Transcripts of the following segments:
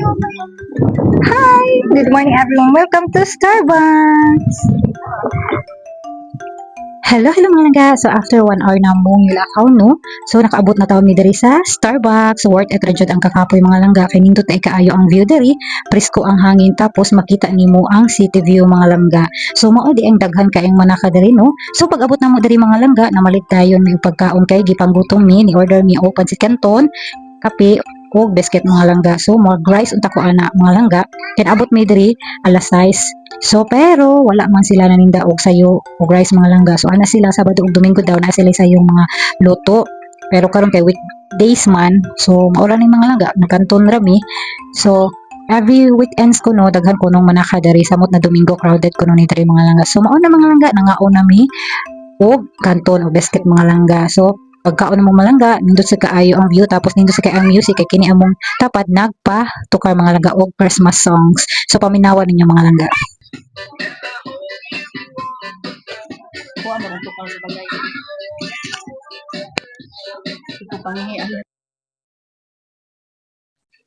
Hi! Good morning everyone. Welcome to Starbucks! Hello mga langga. So after 1 hour na mong nilakaw no. So nakaabot na taon mi diri sa Starbucks. So worth it ra jud ang kakapoy mga langga kay nindot ay kaayo ang view diri. Presko ang hangin tapos makita nimo ang city view mga langga. So mao di ang daghan kaayong manaka diri no. So pag abot na mo diri mga langga, namalit dayon mi pagkaon kay gipanggutom mi ni order mi open si canton, kape o biscuit mga langga. So more rice unta ko ana mga langga. Ken abot mi diri alas 6. So pero wala man sila naninda og sayo og rice mga langga. So ana sila Sabado ug Domingo daw na sila sayong mga luto. Pero karon kay weekdays man, so maura ni mga langga nagkanton rami. So every weekends ko no daghan ko nung manaka diri samot na Domingo crowded ko no ni diri mga langga. So mao na mga langga nangaon nami og kanton o biscuit mga langga. So pagkaon mo malangga nindot sa kaayo ang view tapos nindot sa kaayo ang music kay kini among tapad nagpa tukar mga langga og Christmas songs. So paminawa ninyo mga langga. Kuha mo ng tukar sa bagay. Ito pangihi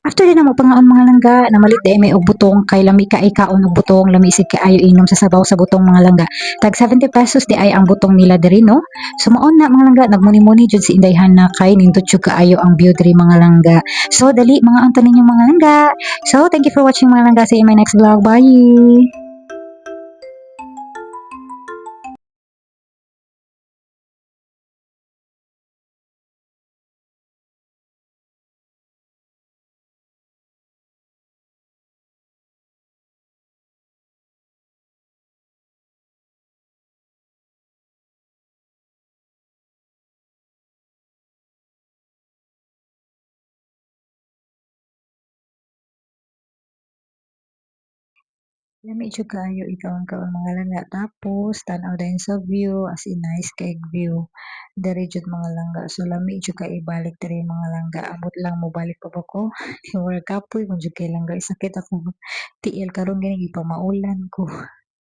after din mo pangaon mga langga, namalit day may og butong kay lami ka ikaon og butong, lami isig kaayo inom sa sabaw sa butong mga langga. Tag 70 pesos di ay ang butong nila diri no. So maon na mga langga, nagmuni-muni jud si indayhan na kay nindot jud kaayo ang view diri mga langga. So dali mga unta ninyo mga langga. So thank you for watching mga langga. See you in my next vlog. Bye. Lami jud kaayo ikaw ang kaon mga langga. Tapos tan-aw dayon sa view as in nice kay view. Diri jud mga langga. So lami jud kay ibalik diri mga langga. Amot lang mo balik pa ba ko. Wala kapoy kun jud kay langga. Isakit ako tiil karon gani gipamaulan ko.